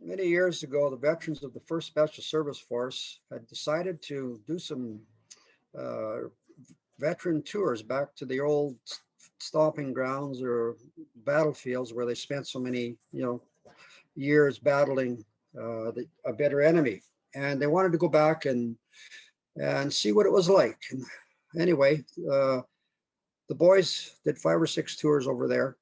Many years ago, the veterans of the 1st Special Service Force had decided to do some uh, veteran tours back to the old stomping grounds or battlefields where they spent so many, years battling a better enemy. And they wanted to go back and see what it was like. And anyway, the boys did 5 or 6 tours over there.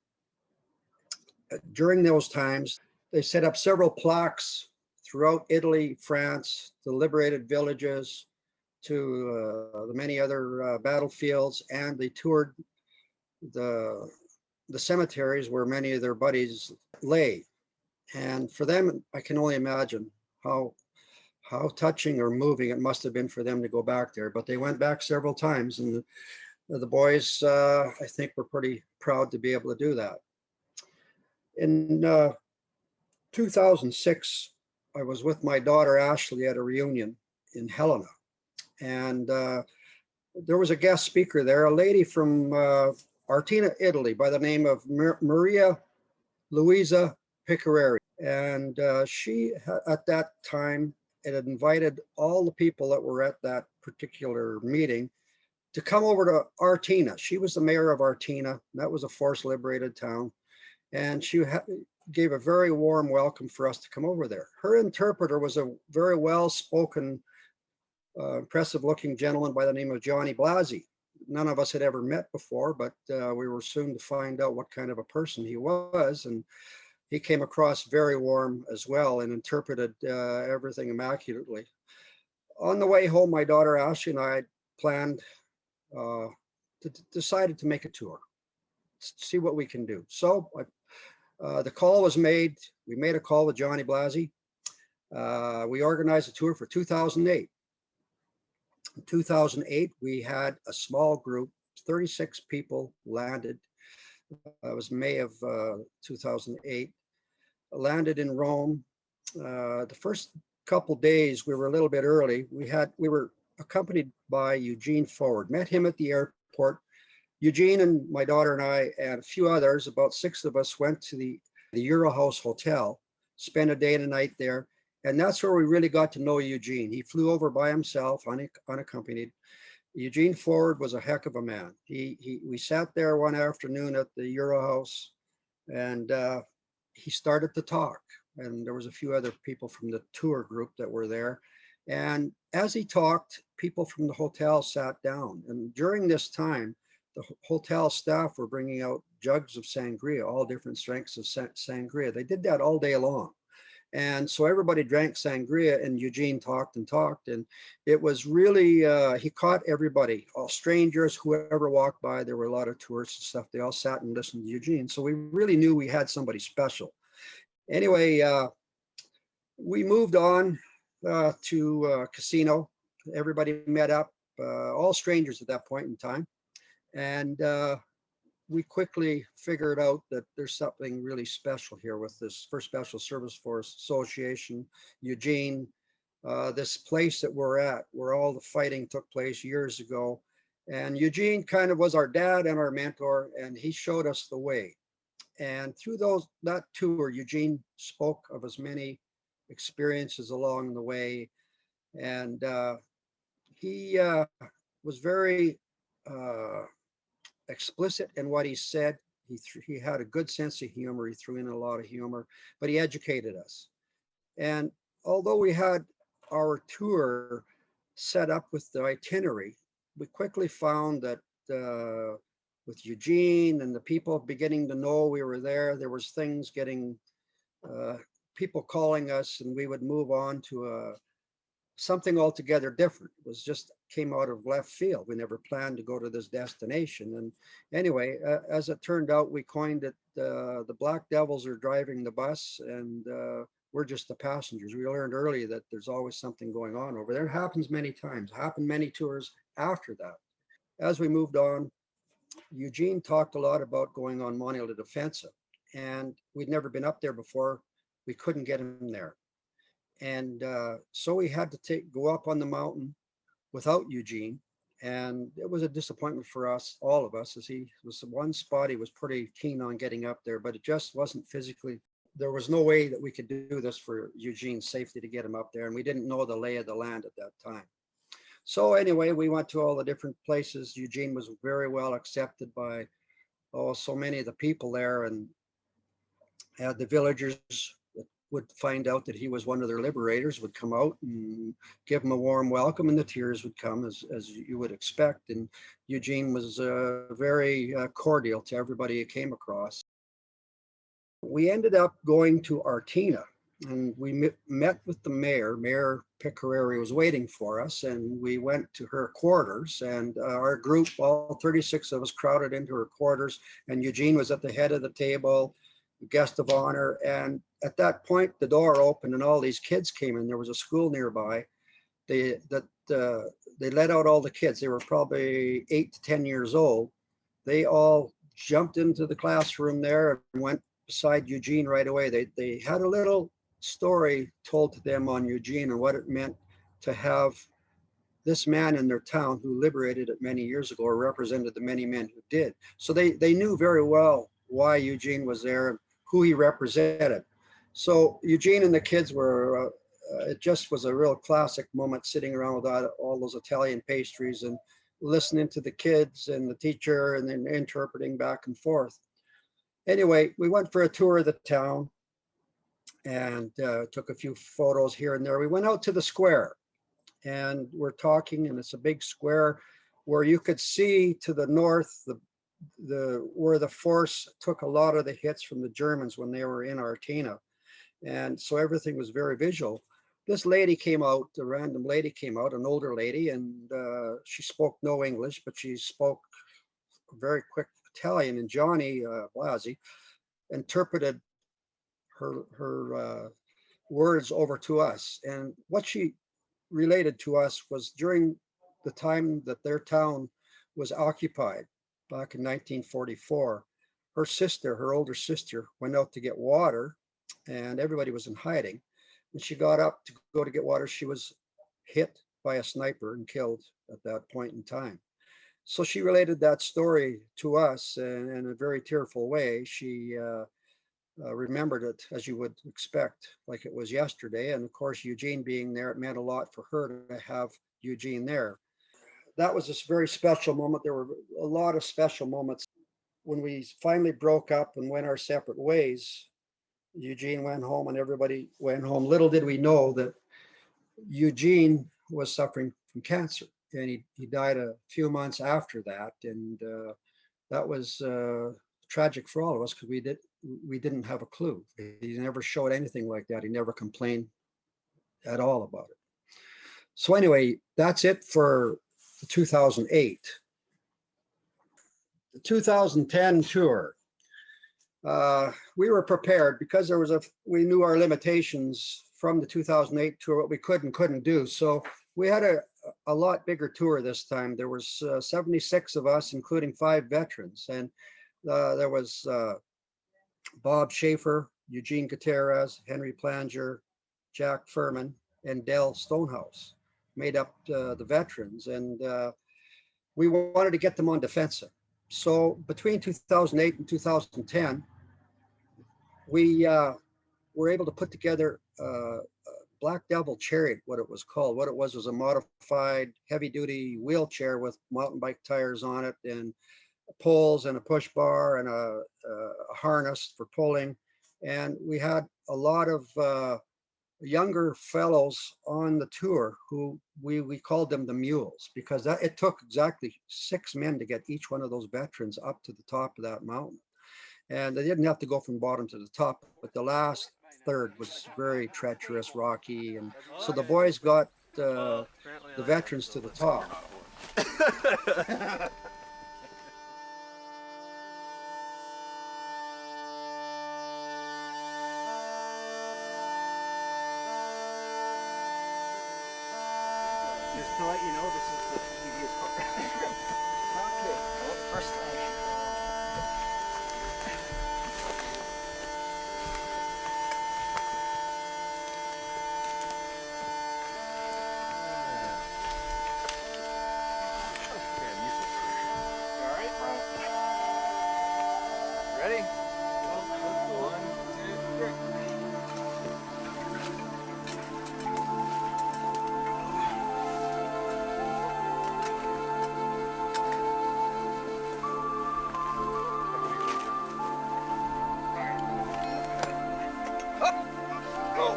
During those times, they set up several plaques throughout Italy, France, the liberated villages, to the many other battlefields, and they toured the the cemeteries where many of their buddies lay. And for them, I can only imagine how touching or moving it must have been for them to go back there. But they went back several times, and the boys, I think, were pretty proud to be able to do that. In 2006, I was with my daughter Ashley at a reunion in Helena, and there was a guest speaker there, a lady from Artina, Italy, by the name of Maria Luisa Piccareri. And she, at that time, had invited all the people that were at that particular meeting to come over to Artina. She was the mayor of Artina. That was a force liberated town. And she gave a very warm welcome for us to come over there. Her interpreter was a very well-spoken, impressive-looking gentleman by the name of Johnny Blasi. None of us had ever met before, but we were soon to find out what kind of a person he was. And he came across very warm as well and interpreted everything immaculately. On the way home, my daughter Ashley and I planned, decided to make a tour, see what we can do. So the call was made. We made a call with Johnny Blasi. We organized a tour for 2008. In 2008, we had a small group, 36 people landed. It was May of 2008. Landed in Rome. The first couple days, we were a little bit early. We were accompanied by Eugene Forward. Met him at the airport. Eugene and my daughter and I and a few others, about 6 of us, went to the Euro House Hotel, spent a day and a night there. And that's where we really got to know Eugene. He flew over by himself, unaccompanied. Eugene Forward was a heck of a man. We sat there one afternoon at the Euro House, and he started to talk. And there was a few other people from the tour group that were there. And as he talked, people from the hotel sat down. And during this time, the hotel staff were bringing out jugs of sangria, all different strengths of sangria. They did that all day long. And so everybody drank sangria, and Eugene talked and talked. And it was really, he caught everybody, all strangers, whoever walked by. There were a lot of tourists and stuff. They all sat and listened to Eugene. So we really knew we had somebody special. Anyway, we moved on to a casino. Everybody met up, all strangers at that point in time. And we quickly figured out that there's something really special here with this 1st Special Service Force Association, Eugene, this place that we're at, where all the fighting took place years ago. And Eugene kind of was our dad and our mentor, and he showed us the way. And through that tour, Eugene spoke of as many experiences along the way. And he was very explicit in what he said. He had a good sense of humor. He threw in a lot of humor, but he educated us. And although we had our tour set up with the itinerary, we quickly found that with Eugene and the people beginning to know we were there was things getting, people calling us, and we would move on to something altogether different. It was just came out of left field. We never planned to go to this destination. And anyway, as it turned out, we coined it, the Black Devils are driving the bus, and we're just the passengers. We learned early that there's always something going on over there. It happens many times, happened many tours after that. As we moved on, Eugene talked a lot about going on Monte la Defensa, and we'd never been up there before. We couldn't get him there. And so we had to go up on the mountain without Eugene. And it was a disappointment for us, all of us, as he was the one spot he was pretty keen on getting up there, but it just wasn't physically there was no way that we could do this for Eugene's safety to get him up there, and we didn't know the lay of the land at that time. So anyway, we went to all the different places. Eugene was very well accepted by so many of the people there, and the villagers that would find out that he was one of their liberators would come out and give him a warm welcome, and the tears would come as you would expect. And Eugene was very cordial to everybody he came across. We ended up going to Artina, and we met with the mayor. Mayor Picareri was waiting for us, and we went to her quarters, and our group, all 36 of us, crowded into her quarters, and Eugene was at the head of the table, guest of honor. And at that point, the door opened and all these kids came in. There was a school nearby. They let out all the kids. They were probably 8 to 10 years old. They all jumped into the classroom there and went beside Eugene right away. They had a little story told to them on Eugene and what it meant to have this man in their town who liberated it many years ago, or represented the many men who did. So they knew very well why Eugene was there and who he represented. So Eugene and the kids were, it just was a real classic moment, sitting around with all those Italian pastries and listening to the kids and the teacher and then interpreting back and forth. Anyway, we went for a tour of the town and took a few photos here and there. We went out to the square and we're talking, and it's a big square where you could see to the north where the force took a lot of the hits from the Germans when they were in Artina. And so everything was very visual. This lady came out, a random lady came out, an older lady, and she spoke no English, but she spoke very quick Italian, and Johnny Blasi interpreted her words over to us. And what she related to us was during the time that their town was occupied back in 1944, her sister, her older sister, went out to get water, and everybody was in hiding. When she got up to go to get water, she was hit by a sniper and killed at that point in time. So she related that story to us in a very tearful way. She remembered it, as you would expect, like it was yesterday. And of course, Eugene being there, it meant a lot for her to have Eugene there. That was this very special moment. There were a lot of special moments. When we finally broke up and went our separate ways, Eugene went home and everybody went home. Little did we know that Eugene was suffering from cancer, and he died a few months after that. And that was tragic for all of us because we didn't have a clue. He never showed anything like that. He never complained at all about it. So anyway, that's it for the 2008. The 2010 tour. We were prepared because we knew our limitations from the 2008 tour, what we could and couldn't do. So we had a lot bigger tour this time. There was 76 of us, including 5 veterans. And there was Bob Schaefer, Eugene Gutierrez, Henry Planger, Jack Furman, and Dell Stonehouse made up the veterans. And we wanted to get them on defensive. So between 2008 and 2010, we were able to put together Black Devil Chariot, what it was called. What it was a modified heavy-duty wheelchair with mountain bike tires on it and poles and a push bar and a harness for pulling. And we had a lot of younger fellows on the tour who we called them the mules, because it took exactly 6 men to get each one of those veterans up to the top of that mountain. And they didn't have to go from bottom to the top, but the last third was very treacherous, rocky. And so the boys got the veterans to the top. Just to let you know, this is the easiest part. Okay, well, first thing. Ready? 1, 2, 3. Go. You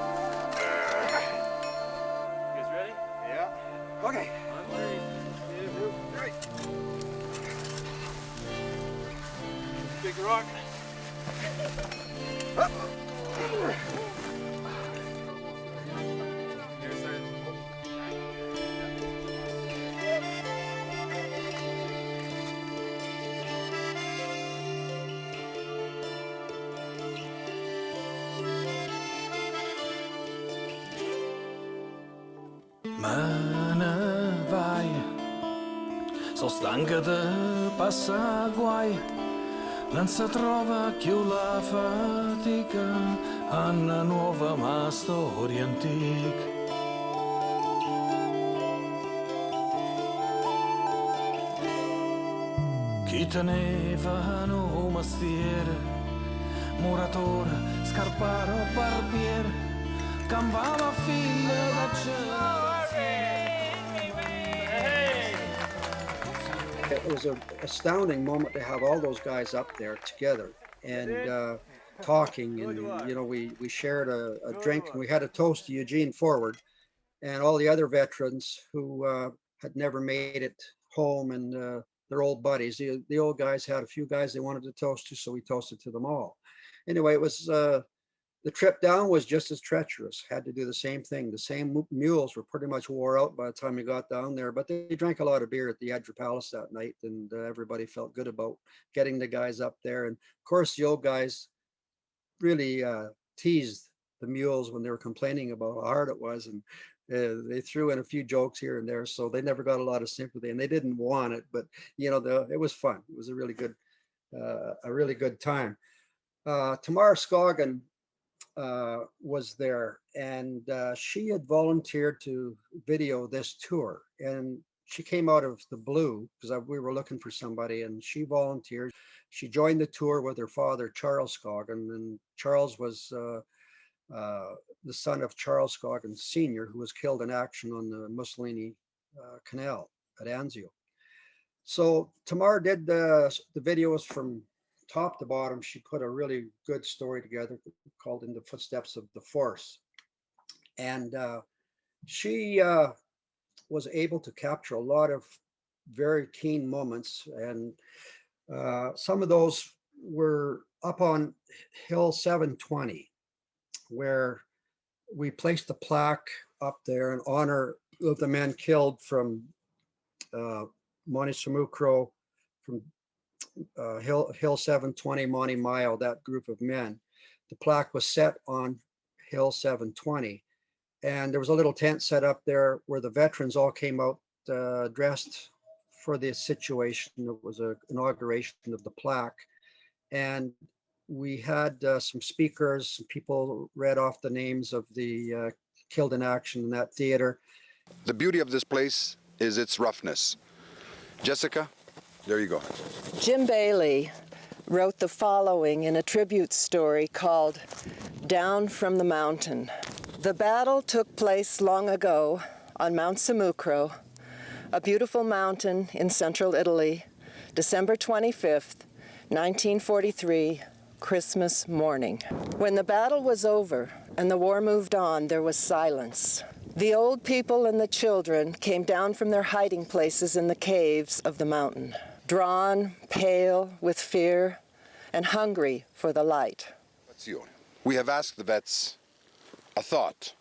guys ready? Yeah. Okay. I'm ready. Right. Big rock. Up. Your side. Me ne vai, sono stanca di passare guai, non si trova più la fatica, una nuova ma storia antica. Chi tenevano un mestiere, muratore, scarparo, barbiere, campava figlia da It was an astounding moment to have all those guys up there together and talking, and you know, we shared a drink, and we had a toast to Eugene Forward and all the other veterans who had never made it home, and their old buddies. The old guys had a few guys they wanted to toast to, so we toasted to them all. Anyway, it was the trip down was just as treacherous. Had to do the same thing. The same mules were pretty much wore out by the time we got down there, but they drank a lot of beer at the Edger Palace that night, and everybody felt good about getting the guys up there. And of course, the old guys really teased the mules when they were complaining about how hard it was, and they threw in a few jokes here and there, so they never got a lot of sympathy, and they didn't want it, but you know, it was fun. It was a really good time. Tamar Scoggin was there, and she had volunteered to video this tour, and she came out of the blue because we were looking for somebody, and she volunteered. She joined the tour with her father, Charles Scoggin, and Charles was the son of Charles Scoggin Sr., who was killed in action on the Mussolini Canal at Anzio. So Tamar did the videos from top to bottom. She put a really good story together called In the Footsteps of the Force. And she was able to capture a lot of very keen moments. And some of those were up on Hill 720, where we placed a plaque up there in honor of the men killed from Monte Sammucro, from Hill 720, Monte Mayo, that group of men. The plaque was set on Hill 720, and there was a little tent set up there where the veterans all came out dressed for the situation. It was an inauguration of the plaque, and we had some speakers, some people read off the names of the killed in action in that theater. The beauty of this place is its roughness. Jessica, there you go. Jim Bailey wrote the following in a tribute story called Down from the Mountain. The battle took place long ago on Mount Sammucro, a beautiful mountain in central Italy, December 25th, 1943, Christmas morning. When the battle was over and the war moved on, there was silence. The old people and the children came down from their hiding places in the caves of the mountain, drawn, pale with fear, and hungry for the light. We have asked the vets a thought,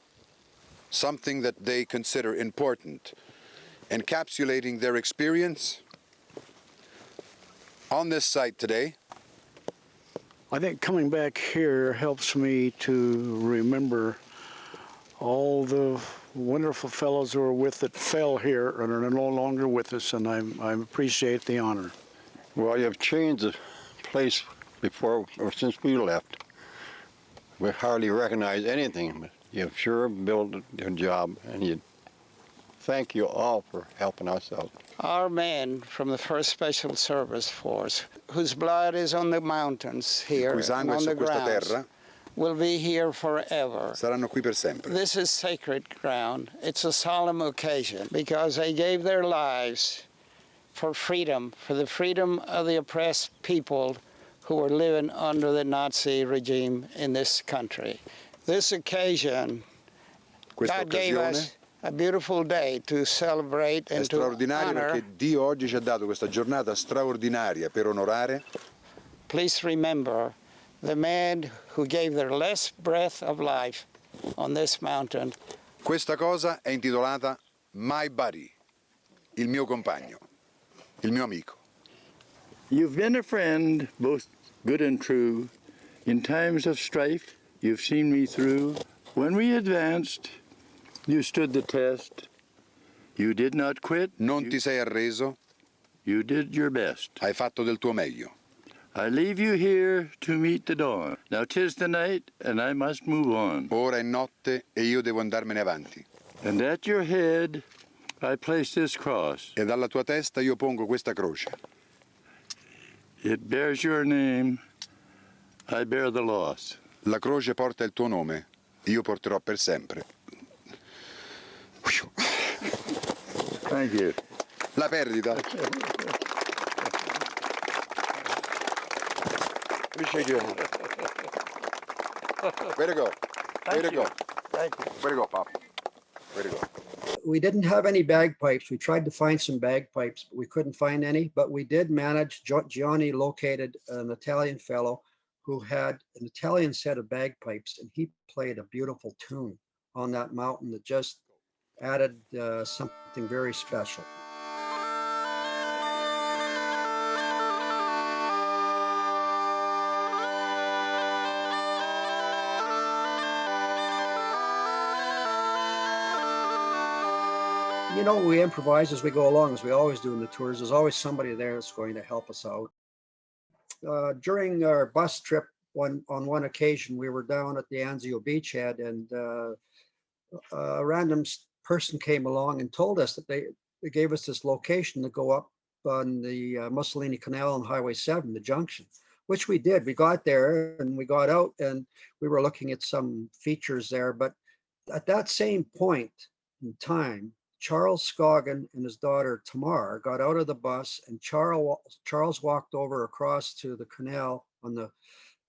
something that they consider important, encapsulating their experience on this site today. I think coming back here helps me to remember all the wonderful fellows who were with that fell here and are no longer with us, and I appreciate the honor. Well, you've changed the place before or since we left. We hardly recognize anything, but you've sure built your job, and you thank you all for helping us out. Our men from the 1st Special Service Force, whose blood is on the mountains here and on the grounds, will be here forever. Saranno qui per sempre. This is sacred ground. It's a solemn occasion because they gave their lives for freedom, for the freedom of the oppressed people who were living under the Nazi regime in this country. This occasion, Questa God gave occasione us a beautiful day to celebrate è and to straordinaria honor. perché Dio oggi ci ha dato questa giornata straordinaria per onorare. Please remember the men who gave their last breath of life on this mountain. Questa cosa è intitolata My Buddy, il mio compagno, il mio amico. You've been a friend, both good and true. In times of strife, you've seen me through. When we advanced, you stood the test. You did not quit. Non ti sei arreso, You did your best. hai fatto del tuo meglio. I leave you here to meet the dawn. Now 'tis the night, and I must move on. Ora è notte e io devo andarmene avanti. And at your head, I place this cross. E dalla tua testa io pongo questa croce. It bears your name. I bear the loss. La croce porta il tuo nome, io porterò per sempre. Thank you. La perdita. Let me shake your hand. Way to go. Way to go. Thank you. Way to go, Pop. Way to go. We didn't have any bagpipes. We tried to find some bagpipes, but we couldn't find any. But we did manage. Gianni located an Italian fellow who had an Italian set of bagpipes, and he played a beautiful tune on that mountain that just added something very special. You know, we improvise as we go along, as we always do in the tours. There's always somebody there that's going to help us out. During our bus trip, on one occasion, we were down at the Anzio beachhead, and a random person came along and told us that they gave us this location to go up on the Mussolini Canal on Highway 7, the junction, which we did. We got there and we got out and we were looking at some features there. But at that same point in time, Charles Scoggin and his daughter Tamar got out of the bus, and Charles walked over across to the canal on the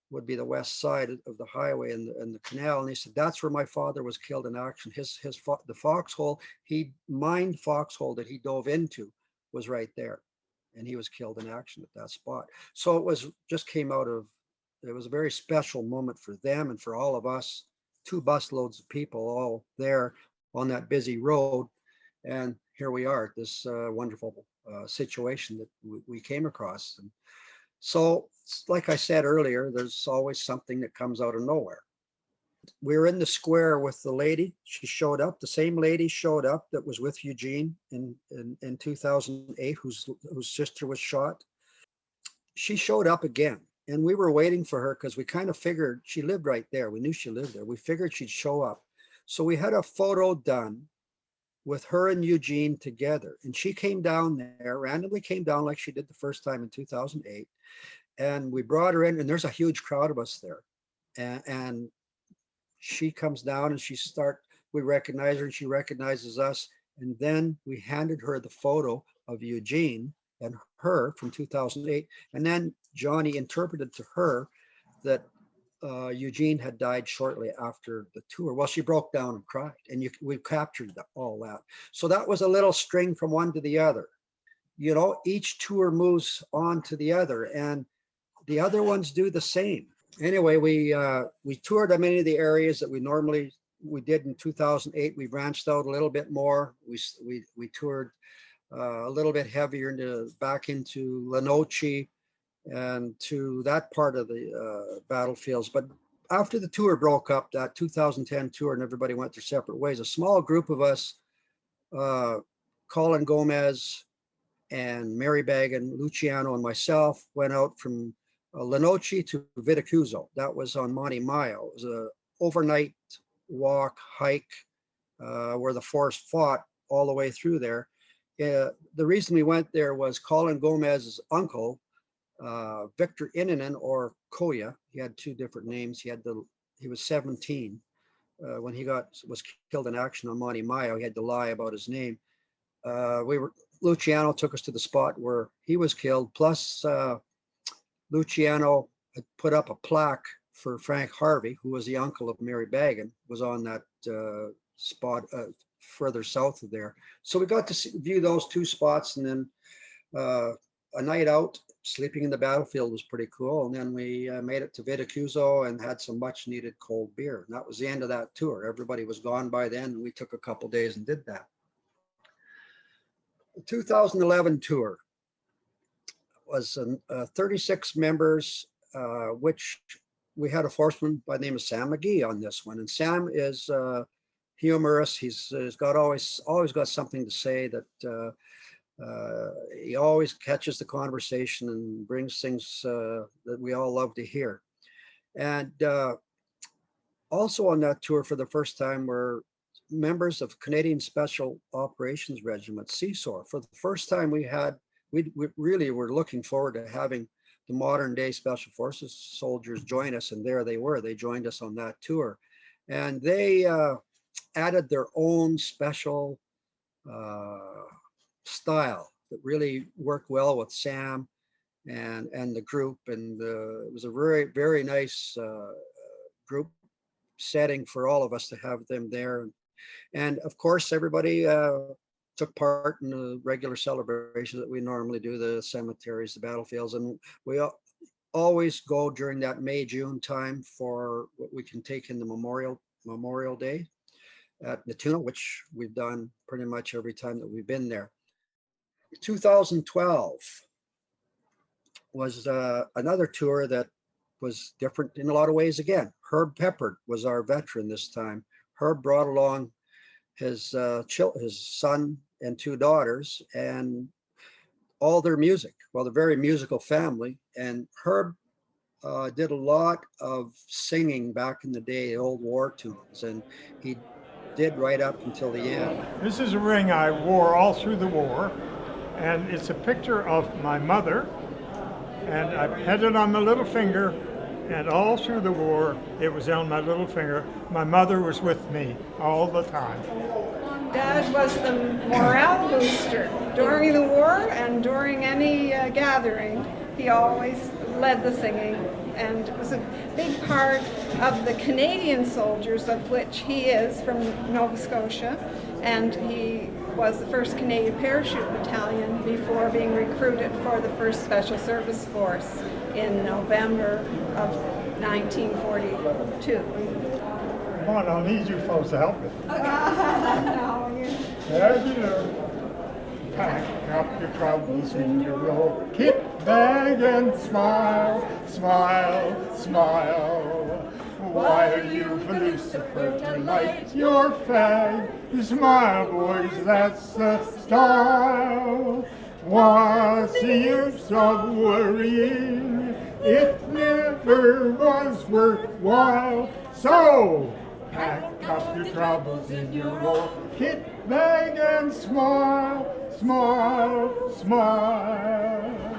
would be the west side of the highway and the canal, and he said, "That's where my father was killed in action. The foxhole he mined foxhole that he dove into was right there, and he was killed in action at that spot." So it was just came out of. It was a very special moment for them and for all of us. 2 busloads of people all there on that busy road. And here we are at this wonderful situation that we came across. And so, like I said earlier, there's always something that comes out of nowhere. We were in the square with the lady. She showed up. The same lady showed up that was with Eugene in 2008, whose sister was shot. She showed up again, and we were waiting for her because we kind of figured she lived right there. We knew she lived there. We figured she'd show up. So we had a photo done with her and Eugene together. And she came down there, randomly came down like she did the first time in 2008. And we brought her in, and there's a huge crowd of us there. And she comes down and we recognize her and she recognizes us. And then we handed her the photo of Eugene and her from 2008. And then Johnny interpreted to her that Eugene had died shortly after the tour. Well, she broke down and cried, and we captured all that. So that was a little string from one to the other. You know, each tour moves on to the other, and the other ones do the same. Anyway, we toured many of the areas that we did in 2008. We branched out a little bit more. We toured a little bit heavier back into Lenoci and to that part of the battlefields. But after the tour broke up, that 2010 tour, and everybody went their separate ways, a small group of us, Colin Gomez and Mary Bagan, Luciano, and myself, went out from Lenoci to Vitacuzzo. That was on Monte Maio. It was an overnight walk, hike, where the force fought all the way through there. The reason we went there was Colin Gomez's uncle, Victor Innanen, or Koya. He had 2 different names. He was 17 when he was killed in action on Monte Maio. He had to lie about his name. Luciano took us to the spot where he was killed. Plus, Luciano had put up a plaque for Frank Harvey, who was the uncle of Mary Bagan, was on that spot further south of there. So we got to view those two spots, and then a night out sleeping in the battlefield was pretty cool. And then we made it to Vitacuso and had some much needed cold beer. And that was the end of that tour. Everybody was gone by then, and we took a couple days and did that. The 2011 tour was 36 members, which we had a horseman by the name of Sam McGee on this one. And Sam is humorous. He's always got something to say that he always catches the conversation and brings things that we all love to hear. And also on that tour for the first time were members of Canadian Special Operations Regiment, CSOR. For the first time we really were looking forward to having the modern day Special Forces soldiers join us, and there they were. They joined us on that tour. And they added their own special style that really worked well with Sam and the group, and it was a very, very nice group setting for all of us to have them there. And of course, everybody took part in the regular celebrations that we normally do, the cemeteries, the battlefields, and we always go during that May-June time for what we can take in the Memorial Day at Natuna, which we've done pretty much every time that we've been there. 2012 was another tour that was different in a lot of ways. Again, Herb Peppard was our veteran this time. Herb brought along his son and two daughters and all their music. Well, they're a very musical family, and Herb did a lot of singing back in the day, old war tunes, and he did right up until the end. This is a ring I wore all through the war, and it's a picture of my mother, and I had it on my little finger, and all through the war it was on my little finger. My mother was with me all the time. Dad was the morale booster during the war, and during any gathering he always led the singing, and was a big part of the Canadian soldiers, of which he is from Nova Scotia, and he was the 1st Canadian Parachute Battalion before being recruited for the 1st Special Service Force in November of 1942. Come on, I'll need you folks to help me. No, As you know, pack up your troubles in your old kit bag and smile, smile, smile. Why are you for Lucifer to light your fag? You smile, boys, that's the style. What's the use of worrying? It never was worthwhile. So, pack up your troubles in your old kit bag and smile, smile, smile.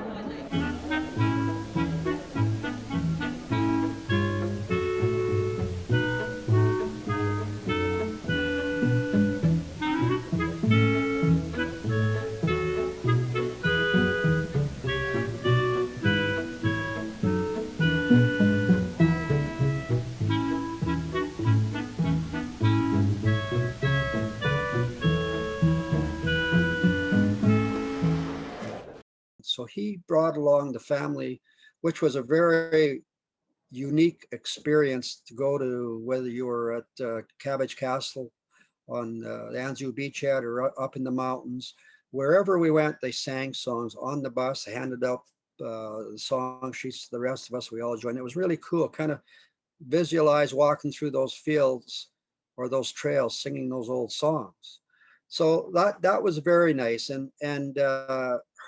So he brought along the family, which was a very unique experience to go to, whether you were at Cabbage Castle on the Anzu beachhead or up in the mountains. Wherever we went, they sang songs on the bus. They handed out the song sheets to the rest of us. We all joined. It was really cool, kind of visualize walking through those fields or those trails, singing those old songs. So that was very nice. And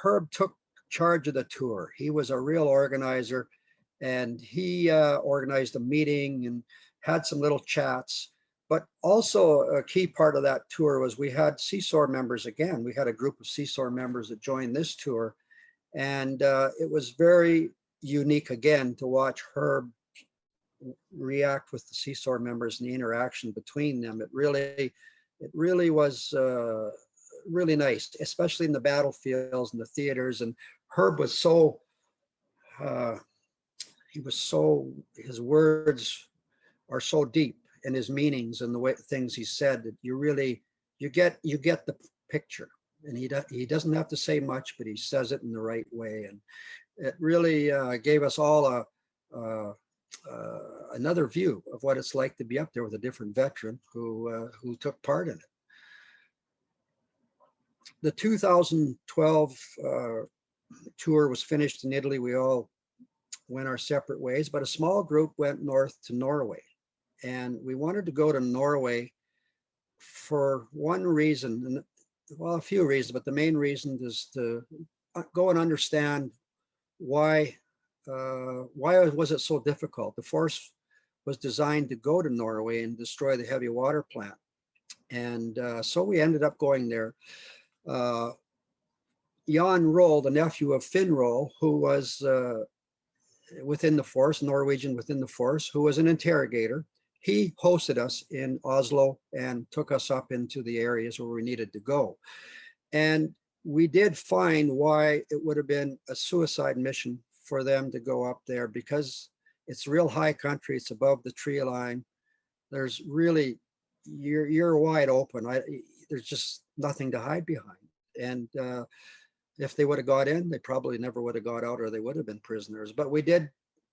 Herb took charge of the tour. He was a real organizer, and he organized a meeting and had some little chats. But also a key part of that tour was we had CSOR members again. We had a group of CSOR members that joined this tour, and it was very unique again to watch Herb react with the CSOR members and the interaction between them. It really was really nice, especially in the battlefields and the theaters. And Herb was so his words are so deep in his meanings and the way things he said that you get the picture. And he doesn't have to say much, but he says it in the right way. And it really gave us all another view of what it's like to be up there with a different veteran who took part in it. The 2012 tour was finished in Italy. We all went our separate ways, but a small group went north to Norway. And we wanted to go to Norway for one reason, and well, a few reasons, but the main reason is to go and understand why was it so difficult. The force was designed to go to Norway and destroy the heavy water plant. And so we ended up going there. Jan Roll, the nephew of Finn Roll, who was within the force, Norwegian within the force, who was an interrogator, he hosted us in Oslo and took us up into the areas where we needed to go. And we did find why it would have been a suicide mission for them to go up there, because it's real high country. It's above the tree line. There's really, you're wide open. There's just nothing to hide behind. And if they would have got in, they probably never would have got out, or they would have been prisoners. But we did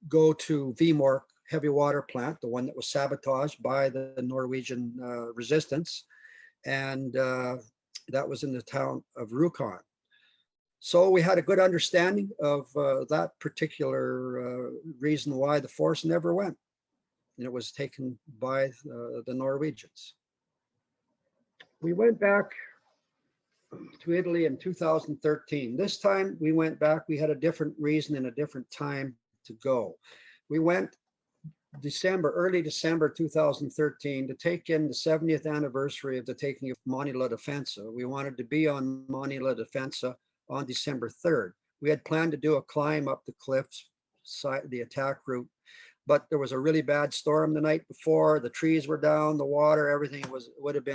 go to Vemork heavy water plant, the one that was sabotaged by the Norwegian resistance. And that was in the town of Rjukan. So we had a good understanding of that particular reason why the force never went. And it was taken by the Norwegians. We went back to Italy in 2013. This time we went back, we had a different reason and a different time to go. We went early December 2013 to take in the 70th anniversary of the taking of Monte La Defensa. We wanted to be on Monte La Defensa on December 3rd. We had planned to do a climb up the cliffs, the attack route, but there was a really bad storm the night before. The trees were down, the water, everything wouldn't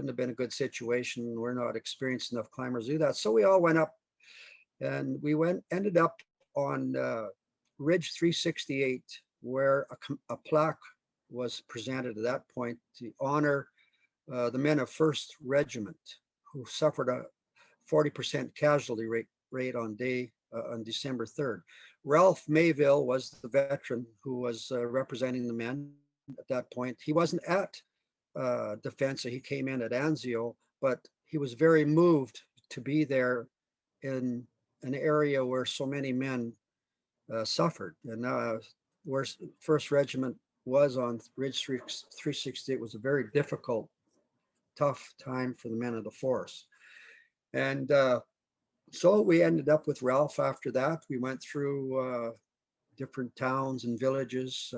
have been a good situation. We're not experienced enough climbers to do that. So we all went up, and we ended up on Ridge 368, where a plaque was presented at that point to honor the men of 1st Regiment who suffered a 40% casualty rate on December 3rd. Ralph Mayville was the veteran who was representing the men at that point. He wasn't at Defensa, he came in at Anzio, but he was very moved to be there in an area where so many men suffered. And where 1st Regiment was on Ridge 368 was a very difficult, tough time for the men of the force. And so we ended up with Ralph after that. We went through different towns and villages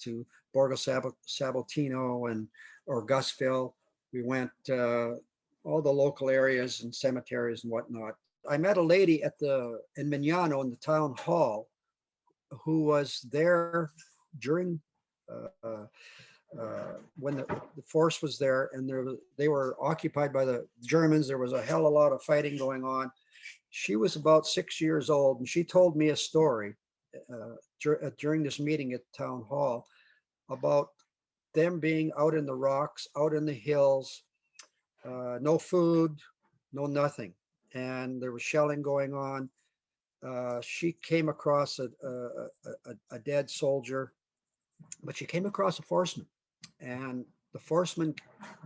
to Borgo Sabatino or Gusville. We went all the local areas and cemeteries and whatnot. I met a lady in Mignano in the town hall who was there during when the force was there, and they were occupied by the Germans. There was a hell of a lot of fighting going on. She was about 6 years old, and she told me a story during this meeting at town hall about them being out in the rocks, out in the hills, no food, no nothing, and there was shelling going on. She came across a dead soldier, but she came across a forceman, and the forceman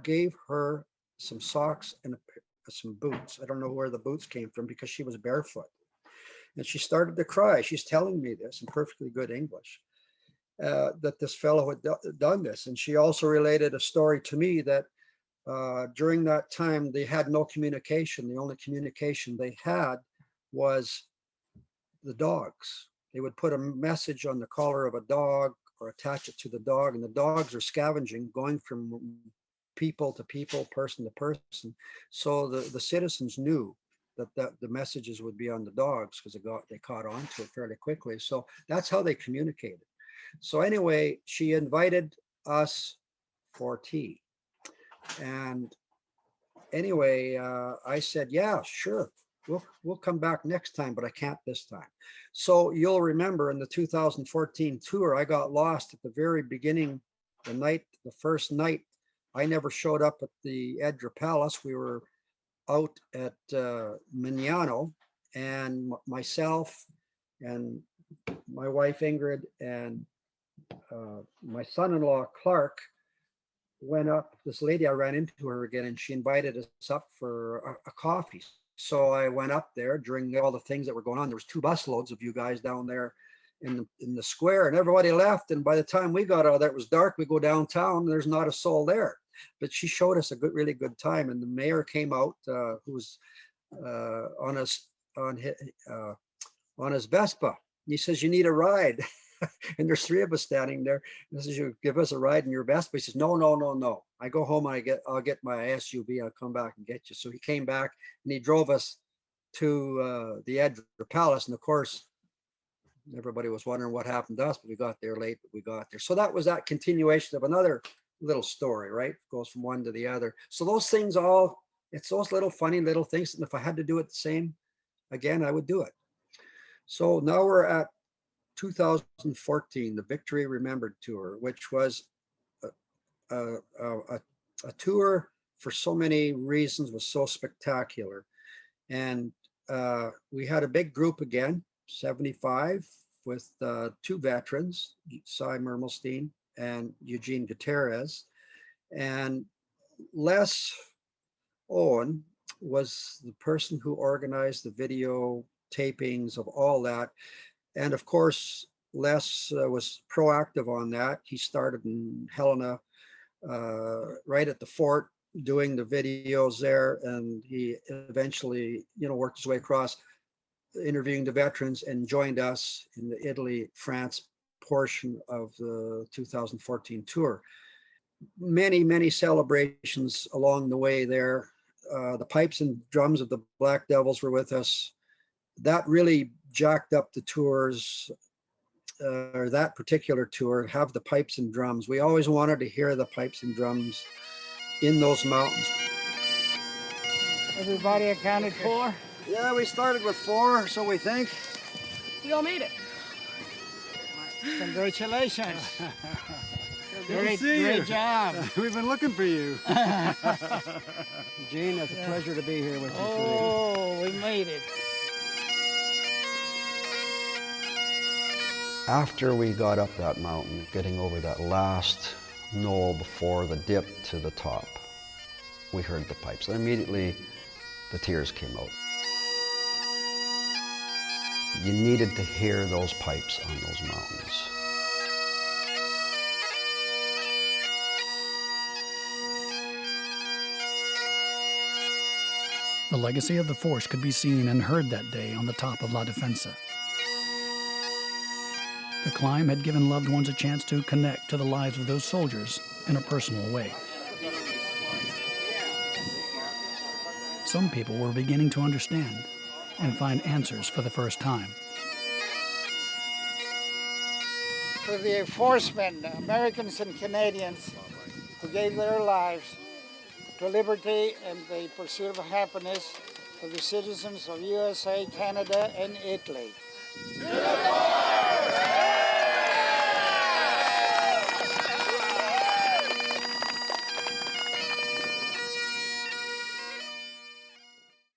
gave her some socks and some boots. I don't know where the boots came from because she was barefoot. And she started to cry. She's telling me this in perfectly good English, that this fellow had done this. And she also related a story to me that during that time, they had no communication. The only communication they had was the dogs. They would put a message on the collar of a dog or attach it to the dog, and the dogs are scavenging, going from people to people, person to person. So the citizens knew that the messages would be on the dogs because they caught on to it fairly quickly. So that's how they communicated. So anyway, she invited us for tea. And anyway, I said, yeah, sure. we'll come back next time, but I can't this time. So you'll remember in the 2014 tour, I got lost at the very beginning, the first night. I never showed up at the Edra Palace. We were out at Mignano, and myself and my wife Ingrid and my son-in-law Clark went up. This lady, I ran into her again, and she invited us up for a coffee. So I went up there during all the things that were going on. There was 2 busloads of you guys down there in the square, and everybody left. And by the time we got out there, it was dark. We go downtown, there's not a soul there. But she showed us a really good time. And the mayor came out, who was on his Vespa. He says, "You need a ride." And there's 3 of us standing there. This is, "You give us a ride in your Vespa." He says, "No, no, no, no. I go home and I'll get my SUV. I'll come back and get you." So he came back and he drove us to the Edra Palace. And of course, everybody was wondering what happened to us, but we got there late, but we got there. So that was that continuation of another little story, right? Goes from one to the other. So those things it's those little funny little things. And if I had to do it the same again, I would do it. So now we're at 2014, the Victory Remembered Tour, which was a tour for so many reasons, was so spectacular. And we had a big group again, 75, with 2 veterans, Cy Mermelstein and Eugene Gutierrez. And Les Owen was the person who organized the video tapings of all that. And of course, Les was proactive on that. He started in Helena, right at the fort, doing the videos there. And he eventually, worked his way across, interviewing the veterans, and joined us in the Italy, France portion of the 2014 tour. Many, many celebrations along the way there. The pipes and drums of the Black Devils were with us. That really jacked up the tours, or that particular tour, have the pipes and drums. We always wanted to hear the pipes and drums in those mountains. Everybody accounted for? Yeah, we started with 4, so we think. We all made it. Congratulations. Great job. We've been looking for you. Gene, it's a pleasure to be here with you today. Oh, we made it. After we got up that mountain, getting over that last knoll before the dip to the top, we heard the pipes. And immediately the tears came out. You needed to hear those pipes on those mountains. The legacy of the force could be seen and heard that day on the top of La Defensa. The climb had given loved ones a chance to connect to the lives of those soldiers in a personal way. Some people were beginning to understand and find answers for the first time. To the enforcement, Americans and Canadians who gave their lives to liberty and the pursuit of happiness for the citizens of USA, Canada, and Italy.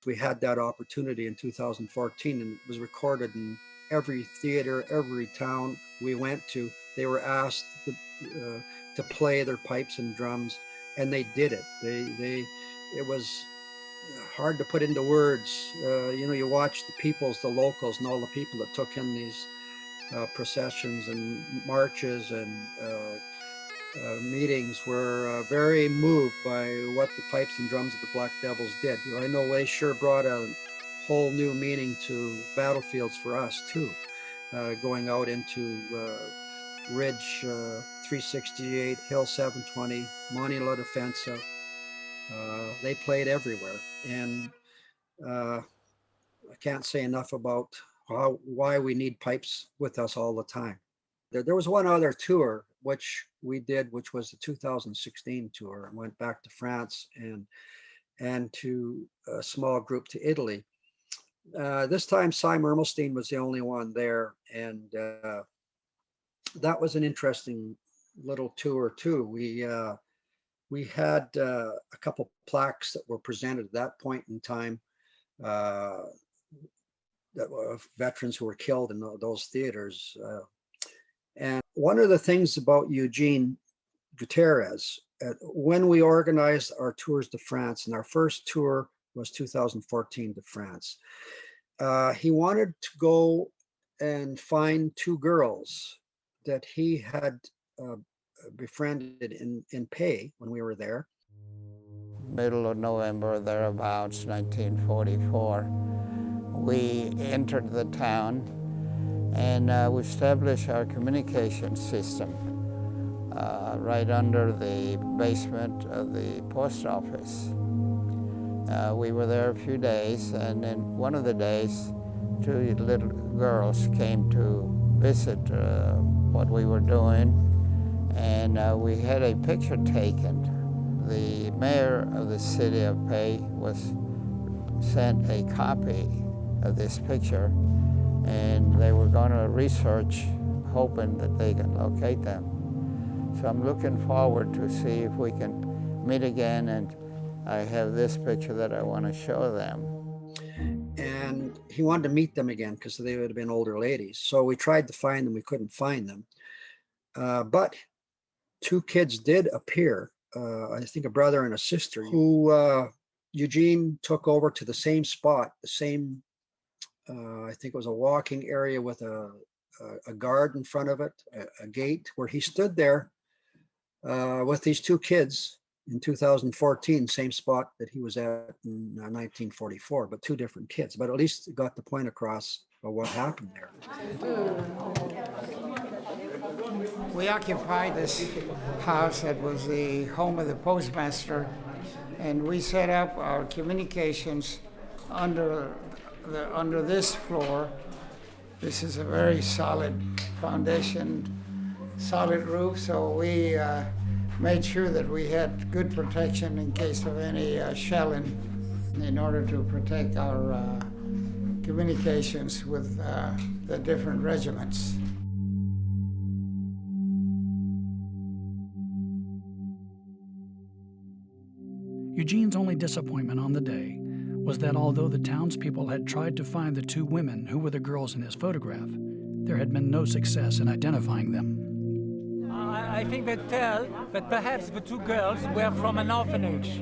We had that opportunity in 2014, and it was recorded in every theater, every town we went to. They were asked to play their pipes and drums, and they did it. It was hard to put into words. You watch the peoples, the locals, and all the people that took in these processions and marches and meetings were very moved by what the pipes and drums of the Black Devils did. I know they sure brought a whole new meaning to battlefields for us too, going out into Ridge 368, Hill 720, Monte La Defensa. They played everywhere, and I can't say enough about why we need pipes with us all the time. There was one other tour which we did, which was the 2016 tour, and went back to France and to a small group to Italy. This time, Cy Mermelstein was the only one there, and that was an interesting little tour too. We had a couple plaques that were presented at that point in time that were veterans who were killed in those theaters. And one of the things about Eugene Gutierrez, when we organized our tours to France, and our first tour was 2014 to France, he wanted to go and find two girls that he had befriended in Pay when we were there. Middle of November, thereabouts, 1944, we entered the town and we established our communication system right under the basement of the post office. We were there a few days, and then one of the days, two little girls came to visit what we were doing, and we had a picture taken. The mayor of the city of Pay sent a copy of this picture, and they were going to research, hoping that they can locate them. So I'm looking forward to see if we can meet again, and I have this picture that I want to show them. And he wanted to meet them again because they would have been older ladies. So we tried to find them, we couldn't find them. But two kids did appear, I think a brother and a sister, who Eugene took over to the same spot, the same, I think it was a walking area with a guard in front of it, a gate, where he stood there with these two kids in 2014, same spot that he was at in 1944, but two different kids. But at least it got the point across of what happened there. We occupied this house that was the home of the postmaster, and we set up our communications under this floor. This is a very solid foundation, solid roof, so we made sure that we had good protection in case of any shelling, in order to protect our communications with the different regiments. Eugene's only disappointment on the day was that although the townspeople had tried to find the two women who were the girls in his photograph, there had been no success in identifying them. I think they tell that perhaps the two girls were from an orphanage.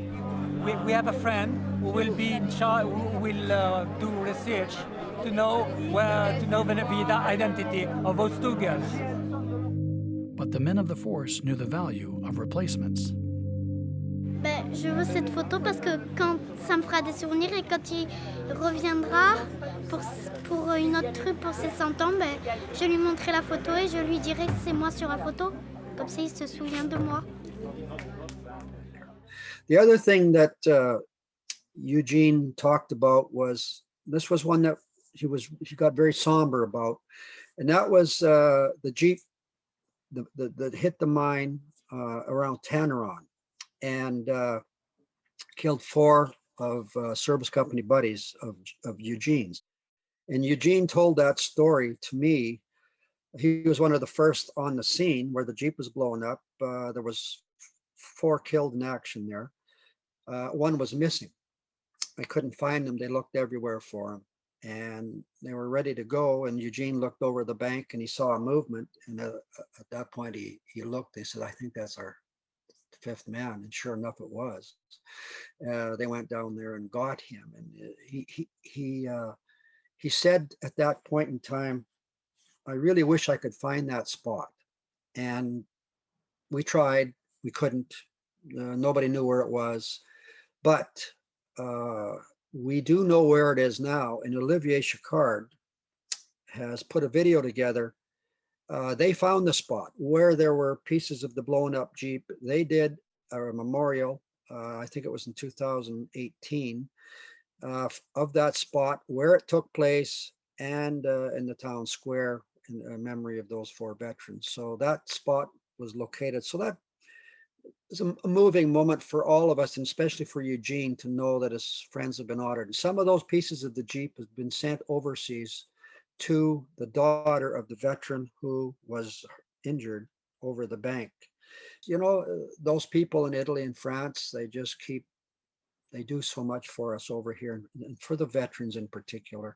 We have a friend who will be in charge, who will do research to know the identity of those two girls. But the men of the force knew the value of replacements. Je veux cette photo parce que quand ça me fera des souvenirs, et quand il reviendra pour une autre truc pour ses 100 ans, je lui montrerai la photo et je lui dirai que c'est moi sur la photo. Comme ça, il se souvient de moi. The other thing that Eugene talked about was, this was one that he got very somber about, and that was the Jeep that hit the mine around Tanneron and killed four of service company buddies of Eugene's. And Eugene told that story to me. He was one of the first on the scene where the Jeep was blown up. There was 4 killed in action there. One was missing. I couldn't find them. They looked everywhere for him, and they were ready to go. And Eugene looked over the bank and he saw a movement. And at that point, he looked. They said, "I think that's our 5th man," and sure enough, it was. They went down there and got him, and he said at that point in time, "I really wish I could find that spot." And we tried, we couldn't. Nobody knew where it was, but we do know where it is now. And Olivier Chicard has put a video together. They found the spot where there were pieces of the blown up Jeep. They did a memorial, I think it was in 2018, of that spot, where it took place, and in the town square in memory of those 4 veterans. So that spot was located. So that it's a moving moment for all of us, and especially for Eugene, to know that his friends have been honored. And some of those pieces of the Jeep have been sent overseas to the daughter of the veteran who was injured over the bank. You know, those people in Italy and France, they do so much for us over here, and for the veterans in particular,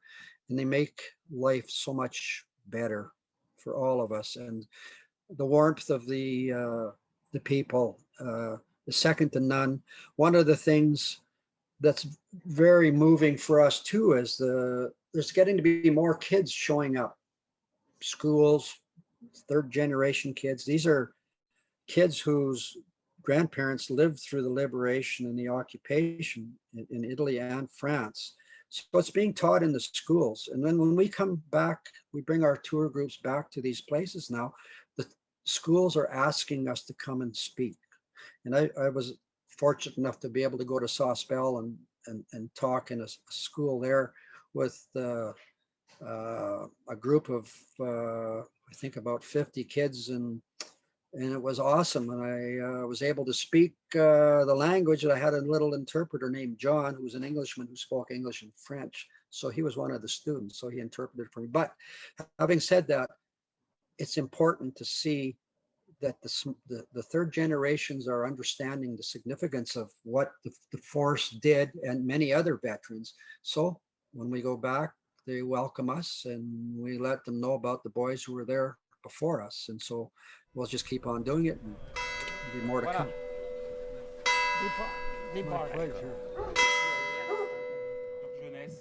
and they make life so much better for all of us. And the warmth of the people is second to none. One of the things that's very moving for us too is there's getting to be more kids showing up. Schools, third generation kids. These are kids whose grandparents lived through the liberation and the occupation in Italy and France. So it's being taught in the schools. And then when we come back, we bring our tour groups back to these places now, the schools are asking us to come and speak. And I was fortunate enough to be able to go to Sospel and talk in a school there with a group of, I think about 50 kids, and it was awesome. And I was able to speak the language. I had a little interpreter named John, who was an Englishman who spoke English and French. So he was one of the students, so he interpreted for me. But having said that, it's important to see that the third generations are understanding the significance of what the force did, and many other veterans. So when we go back, they welcome us, and we let them know about the boys who were there before us. And so we'll just keep on doing it, and there'll be more to come. Jeunesse,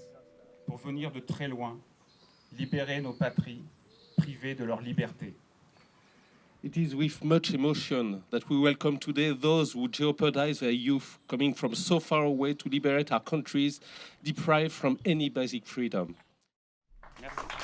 pour venir de très loin, libérer nos patries, privées de leur liberté. It is with much emotion that we welcome today those who jeopardize their youth, coming from so far away to liberate our countries, deprived from any basic freedom. Merci.